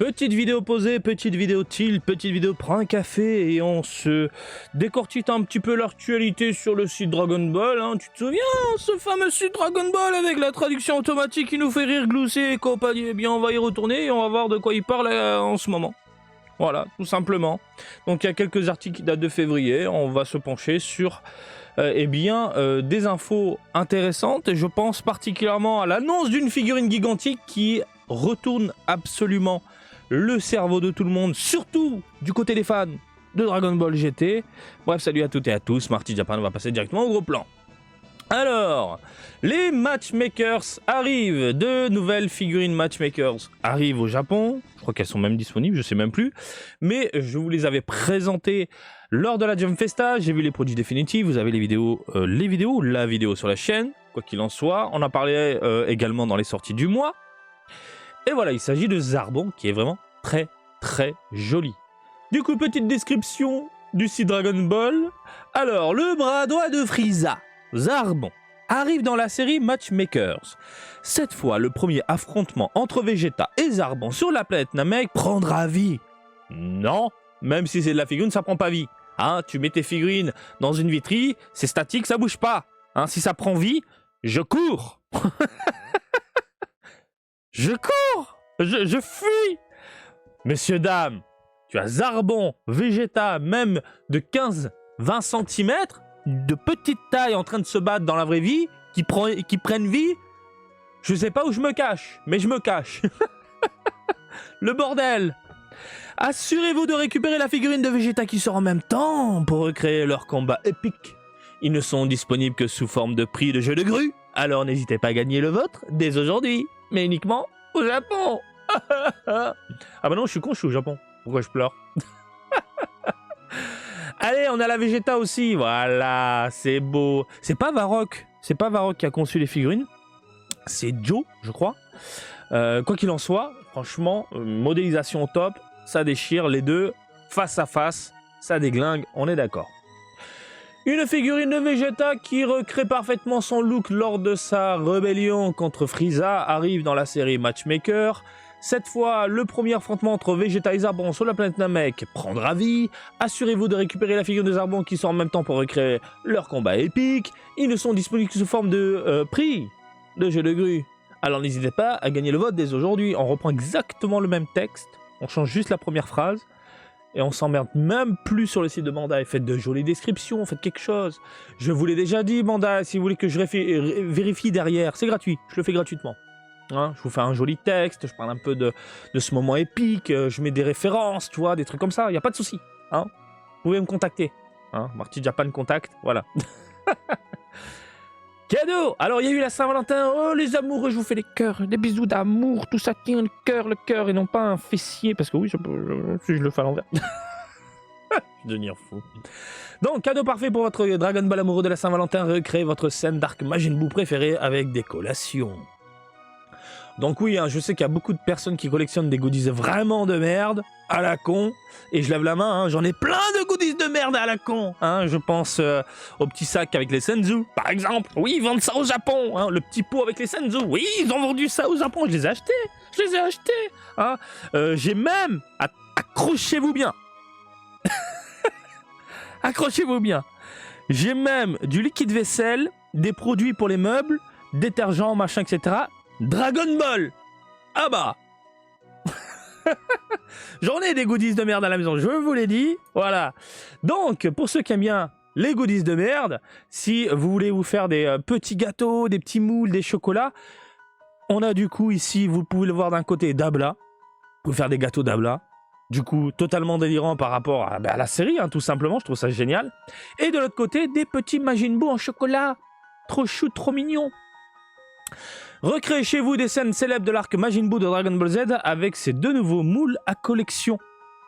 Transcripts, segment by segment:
Petite vidéo posée, petite vidéo chill, petite vidéo prend un café et on se décortique un petit peu l'actualité sur le site Dragon Ball. Hein. Tu te souviens, ce fameux site Dragon Ball avec la traduction automatique qui nous fait rire, glousser et compagnie. Eh bien, on va y retourner et on va voir de quoi il parle en ce moment. Voilà, tout simplement. Donc, il y a quelques articles qui datent de février. On va se pencher sur des infos intéressantes. Et je pense particulièrement à l'annonce d'une figurine gigantique qui retourne absolument le cerveau de tout le monde, surtout du côté des fans de Dragon Ball GT. Bref, salut à toutes et à tous, Marty Japan, on va passer directement au gros plan. Alors, les matchmakers arrivent, de nouvelles figurines matchmakers arrivent au Japon, je crois qu'elles sont même disponibles, je sais même plus, mais je vous les avais présentées lors de la Jump Festa, j'ai vu les produits définitifs, vous avez la vidéo sur la chaîne, quoi qu'il en soit, on en parlait également dans les sorties du mois. Et voilà, il s'agit de Zarbon qui est vraiment très très joli. Du coup, petite description du site Dragon Ball. Alors, le bras droit de Frieza, Zarbon, arrive dans la série Matchmakers. Cette fois, le premier affrontement entre Vegeta et Zarbon sur la planète Namek prendra vie. Non, même si c'est de la figurine, ça prend pas vie. Hein, tu mets tes figurines dans une vitrine, c'est statique, ça bouge pas. Hein, si ça prend vie, je cours. Je cours, je fuis. Messieurs, dames, tu as Zarbon, Vegeta, même de 15-20 cm, de petite taille en train de se battre dans la vraie vie, qui prennent vie. Je sais pas où je me cache, mais je me cache. Le bordel. Assurez-vous de récupérer la figurine de Vegeta qui sort en même temps pour recréer leur combat épique. Ils ne sont disponibles que sous forme de prix de jeu de grue, alors n'hésitez pas à gagner le vôtre dès aujourd'hui. Mais uniquement au Japon. Ah bah non, je suis con, je suis au Japon. Pourquoi je pleure? Allez, on a la Vegeta aussi. Voilà, c'est beau. C'est pas Varrock. C'est pas Varrock qui a conçu les figurines. C'est Joe, je crois. Quoi qu'il en soit, franchement, modélisation au top. Ça déchire les deux. Face à face, ça déglingue. On est d'accord. Une figurine de Vegeta qui recrée parfaitement son look lors de sa rébellion contre Frieza arrive dans la série Matchmaker. Cette fois, le premier affrontement entre Vegeta et Zarbon sur la planète Namek prendra vie. Assurez-vous de récupérer la figurine de Zarbon qui sort en même temps pour recréer leur combat épique. Ils ne sont disponibles que sous forme de prix de jeu de grue. Alors n'hésitez pas à gagner le vote dès aujourd'hui. On reprend exactement le même texte. On change juste la première phrase. Et on s'emmerde même plus sur le site de Bandai. Faites de jolies descriptions, faites quelque chose. Je vous l'ai déjà dit, Bandai, si vous voulez que je vérifie derrière, c'est gratuit, je le fais gratuitement. Hein, je vous fais un joli texte, je parle un peu de ce moment épique, je mets des références, tu vois, des trucs comme ça, il n'y a pas de souci. Hein. Vous pouvez me contacter. Hein, Marty Japan contact, voilà. Cadeau. Alors, il y a eu la Saint-Valentin. Oh, les amoureux, je vous fais des cœurs, des bisous d'amour, tout ça tient le cœur, et non pas un fessier, parce que oui, si je le fais à l'envers. Je vais devenir fou. Donc, cadeau parfait pour votre Dragon Ball amoureux de la Saint-Valentin. Recréez votre scène d'arc Majin Buu préférée avec des collations. Donc oui, hein, je sais qu'il y a beaucoup de personnes qui collectionnent des goodies vraiment de merde, à la con, et je lève la main, hein, j'en ai plein de goodies de merde à la con, hein, je pense au petit sac avec les senzu, par exemple, oui, ils vendent ça au Japon, hein, le petit pot avec les senzu, oui, ils ont vendu ça au Japon, je les ai achetés, hein, j'ai même, accrochez-vous bien, accrochez-vous bien, j'ai même du liquide vaisselle, des produits pour les meubles, détergents, machin, etc., Dragon Ball. Ah bah. J'en ai des goodies de merde à la maison, je vous l'ai dit. Voilà. Donc, pour ceux qui aiment bien les goodies de merde, si vous voulez vous faire des petits gâteaux, des petits moules, des chocolats, on a du coup ici, vous pouvez le voir d'un côté, Dabla. Vous pouvez faire des gâteaux Dabla. Du coup, totalement délirant par rapport à la série, hein, tout simplement. Je trouve ça génial. Et de l'autre côté, des petits Majin Buu en chocolat. Trop chou, trop mignon. Recréez chez vous des scènes célèbres de l'arc Majin Buu de Dragon Ball Z avec ces deux nouveaux moules à collection.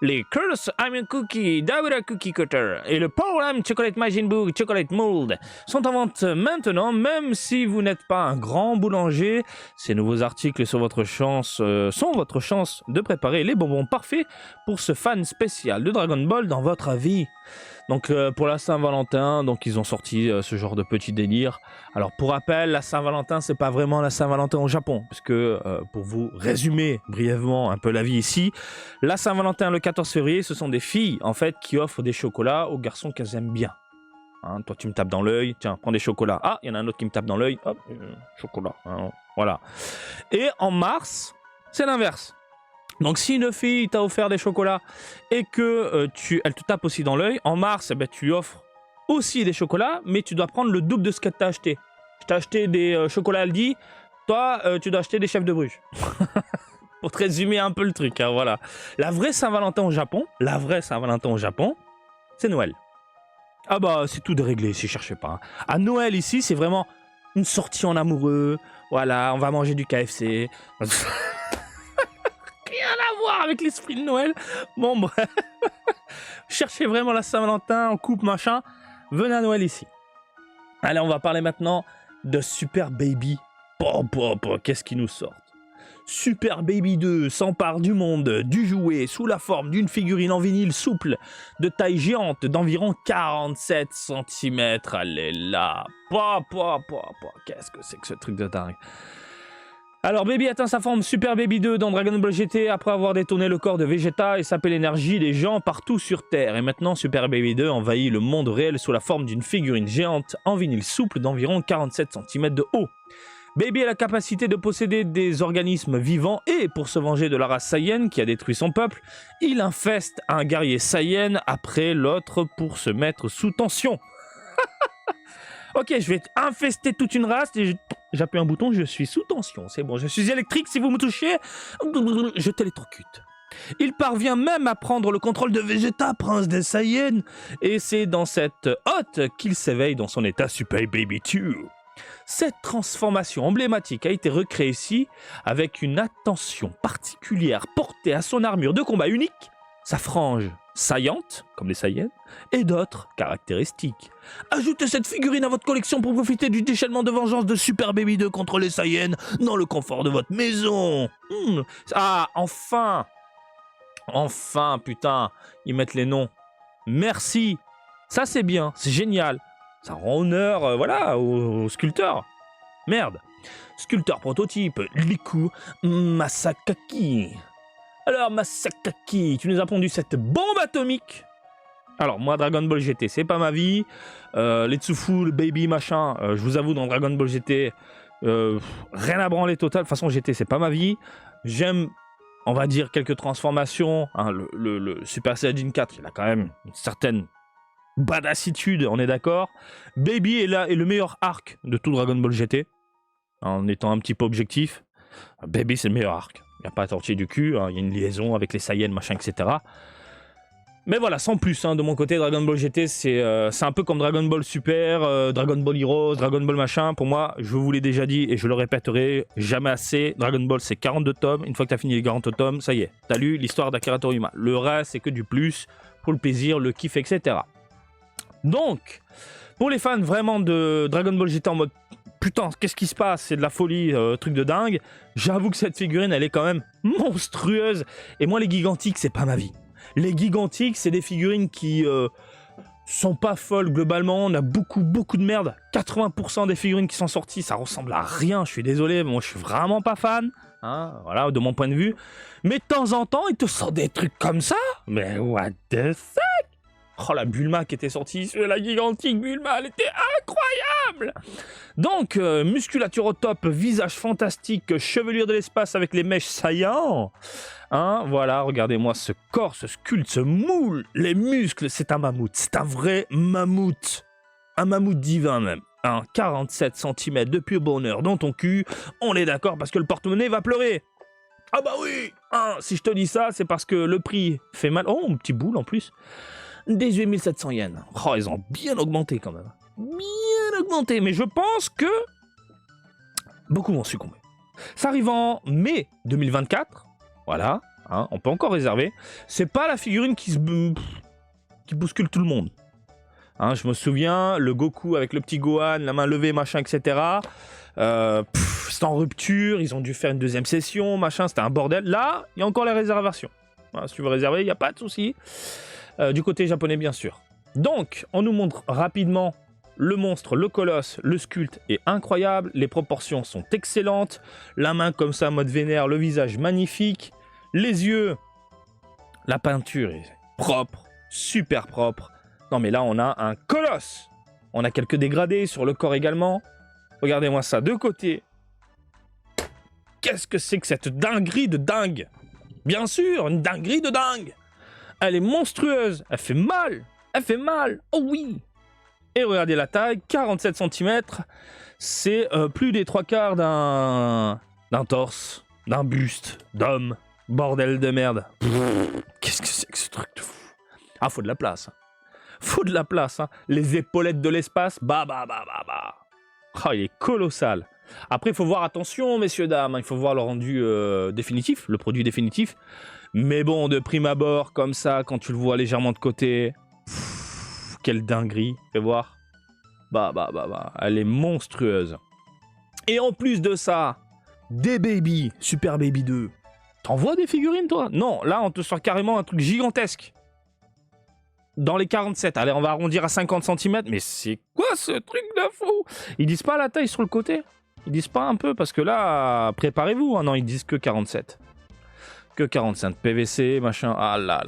Les Curse I'm Cookie Dabura Cookie Cutter et le Power I'm Chocolate Majin Buu Chocolate Mold sont en vente maintenant, même si vous n'êtes pas un grand boulanger. Ces nouveaux articles sont votre chance de préparer les bonbons parfaits pour ce fan spécial de Dragon Ball dans votre vie. Donc pour la Saint-Valentin, donc ils ont sorti ce genre de petit délire. Alors pour rappel, la Saint-Valentin, c'est pas vraiment la Saint-Valentin au Japon, puisque pour vous résumer brièvement un peu la vie ici, la Saint-Valentin le 14 février, ce sont des filles en fait qui offrent des chocolats aux garçons qu'elles aiment bien. Hein, toi tu me tapes dans l'œil, tiens, prends des chocolats. Ah, il y en a un autre qui me tape dans l'œil, hop, chocolat. Hein, voilà. Et en mars, c'est l'inverse. Donc si une fille t'a offert des chocolats et que elle te tape aussi dans l'œil, en mars, eh ben, tu lui offres aussi des chocolats, mais tu dois prendre le double de ce qu'elle t'a acheté. Je t'ai acheté des chocolats Aldi, toi tu dois acheter des chefs de Bruges. Pour te résumer un peu le truc, hein, voilà. La vraie Saint-Valentin au Japon, c'est Noël. Ah bah c'est tout déréglé si je cherchais pas. Hein. À Noël ici, c'est vraiment une sortie en amoureux, voilà, on va manger du KFC. Rien à voir avec l'esprit de Noël. Bon, bref. Cherchez vraiment la Saint-Valentin en couple, machin. Venez à Noël ici. Allez, on va parler maintenant de Super Baby. Qu'est-ce qui nous sort? Super Baby 2 s'empare du monde du jouet sous la forme d'une figurine en vinyle souple de taille géante d'environ 47 cm. Allez là. Qu'est-ce que c'est que ce truc de dingue? Alors, Baby atteint sa forme Super Baby 2 dans Dragon Ball GT après avoir détourné le corps de Vegeta et sapé l'énergie des gens partout sur Terre. Et maintenant, Super Baby 2 envahit le monde réel sous la forme d'une figurine géante en vinyle souple d'environ 47 cm de haut. Baby a la capacité de posséder des organismes vivants et, pour se venger de la race Saiyan qui a détruit son peuple, il infeste un guerrier Saiyan après l'autre pour se mettre sous tension. Ok, je vais infester toute une race et j'appuie un bouton, je suis sous tension. C'est bon, je suis électrique, si vous me touchez, je t'électrocute. Il parvient même à prendre le contrôle de Vegeta, prince des Saiyans, et c'est dans cette hotte qu'il s'éveille dans son état Super Baby 2. Cette transformation emblématique a été recréée ici avec une attention particulière portée à son armure de combat unique, sa frange saillante, comme les Saiyans, et d'autres caractéristiques. Ajoutez cette figurine à votre collection pour profiter du déchaînement de vengeance de Super Baby 2 contre les Saiyans dans le confort de votre maison. Ah, enfin, putain, ils mettent les noms. Merci, ça c'est bien, c'est génial. Ça rend honneur, voilà, aux sculpteurs. Merde. Sculpteur prototype, Liku Masakaki. Alors Masakaki, tu nous as pondu cette bombe atomique. Alors moi Dragon Ball GT c'est pas ma vie. Les Tsufu, le Baby machin, je vous avoue dans Dragon Ball GT, rien à branler total. De toute façon GT c'est pas ma vie. J'aime, on va dire, quelques transformations. Hein, le Super Saiyajin 4 il a quand même une certaine badassitude, on est d'accord. Baby est là, est le meilleur arc de tout Dragon Ball GT. En étant un petit peu objectif. Baby c'est le meilleur arc. Il n'y a pas à tortiller du cul, hein. Il y a une liaison avec les Saiyans, machin, etc. Mais voilà, sans plus, hein, de mon côté, Dragon Ball GT, c'est un peu comme Dragon Ball Super, Dragon Ball Heroes, Dragon Ball machin. Pour moi, je vous l'ai déjà dit et je le répéterai jamais assez. Dragon Ball, c'est 42 tomes. Une fois que tu as fini les 40 tomes, ça y est, tu as lu l'histoire d'Akira Toriyama. Le reste, c'est que du plus, pour le plaisir, le kiff, etc. Donc, pour les fans vraiment de Dragon Ball GT en mode putain, qu'est-ce qui se passe? C'est de la folie, truc de dingue. J'avoue que cette figurine, elle est quand même monstrueuse. Et moi, les gigantiques, c'est pas ma vie. Les gigantiques, c'est des figurines qui sont pas folles globalement. On a beaucoup de merde. 80% des figurines qui sont sorties, ça ressemble à rien. Je suis désolé, moi, je suis vraiment pas fan. Hein, voilà, de mon point de vue. Mais de temps en temps, ils te sortent des trucs comme ça. Mais what the fuck? Oh, la Bulma qui était sortie, la gigantique Bulma, elle était incroyable. Donc, musculature au top, visage fantastique, chevelure de l'espace avec les mèches saillants. Hein, voilà, regardez-moi ce corps, ce sculpte, ce moule, les muscles, c'est un mammouth, c'est un vrai mammouth. Un mammouth divin même. Hein, 47 cm de pur bonheur dans ton cul, on est d'accord parce que le porte-monnaie va pleurer. Ah bah oui, hein, si je te dis ça, c'est parce que le prix fait mal. Oh, un petit boule en plus. 18 700 yens. Oh, ils ont bien augmenté quand même. Bien augmenté, mais je pense que beaucoup vont succomber. Ça arrive en mai 2024. Voilà, hein, on peut encore réserver. C'est pas la figurine qui bouscule tout le monde. Hein, je me souviens, le Goku avec le petit Gohan, la main levée, machin, etc. C'était en rupture, ils ont dû faire une deuxième session, machin, c'était un bordel. Là, il y a encore les réservations. Voilà, si tu veux réserver, il n'y a pas de souci. Du côté japonais, bien sûr. Donc, on nous montre rapidement le monstre, le colosse, le sculpte est incroyable, les proportions sont excellentes, la main comme ça, mode vénère, le visage magnifique, les yeux, la peinture est propre, super propre. Non mais là, on a un colosse. On a quelques dégradés sur le corps également. Regardez-moi ça de côté. Qu'est-ce que c'est que cette dinguerie de dingue? Bien sûr, une dinguerie de dingue. Elle est monstrueuse, elle fait mal. Elle fait mal, oh oui. Et regardez la taille, 47 cm. C'est plus des 3/4 d'un torse, d'un buste, d'homme. Bordel de merde. Qu'est-ce que c'est que ce truc de fou? Ah, faut de la place. Faut de la place, hein. Les épaulettes de l'espace, bah. Oh, il est colossal. Après, il faut voir, attention, messieurs, dames, hein, il faut voir le rendu définitif, le produit définitif. Mais bon, de prime abord, comme ça, quand tu le vois légèrement de côté, quelle dinguerie, fais voir. Bah, elle est monstrueuse. Et en plus de ça, des baby, Super Baby 2. T'en vois des figurines, toi? Non, là, on te sort carrément un truc gigantesque. Dans les 47, allez, on va arrondir à 50 cm. Mais c'est quoi ce truc de fou? Ils disent pas la taille sur le côté? Ils disent pas un peu? Parce que là, préparez-vous. Hein. Non, ils disent que 47. Que 45 PVC, machin. Ah là,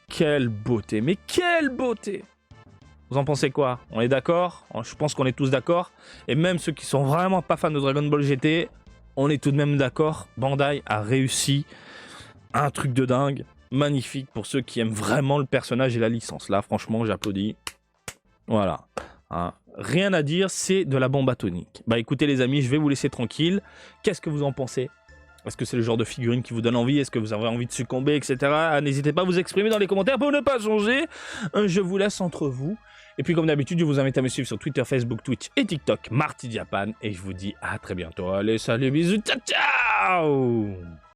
quelle beauté. Mais quelle beauté! Vous en pensez quoi? On est d'accord? Je pense qu'on est tous d'accord. Et même ceux qui sont vraiment pas fans de Dragon Ball GT, on est tout de même d'accord. Bandai a réussi un truc de dingue. Magnifique pour ceux qui aiment vraiment le personnage et la licence. Là, franchement, j'applaudis. Voilà. Hein. Rien à dire, c'est de la bombe atomique. Bah écoutez les amis, je vais vous laisser tranquille. Qu'est-ce que vous en pensez? Est-ce que c'est le genre de figurine qui vous donne envie? Est-ce que vous avez envie de succomber, etc. N'hésitez pas à vous exprimer dans les commentaires pour ne pas changer. Je vous laisse entre vous. Et puis comme d'habitude, je vous invite à me suivre sur Twitter, Facebook, Twitch et TikTok, Marty Japan. Et je vous dis à très bientôt. Allez, salut, bisous, ciao, ciao!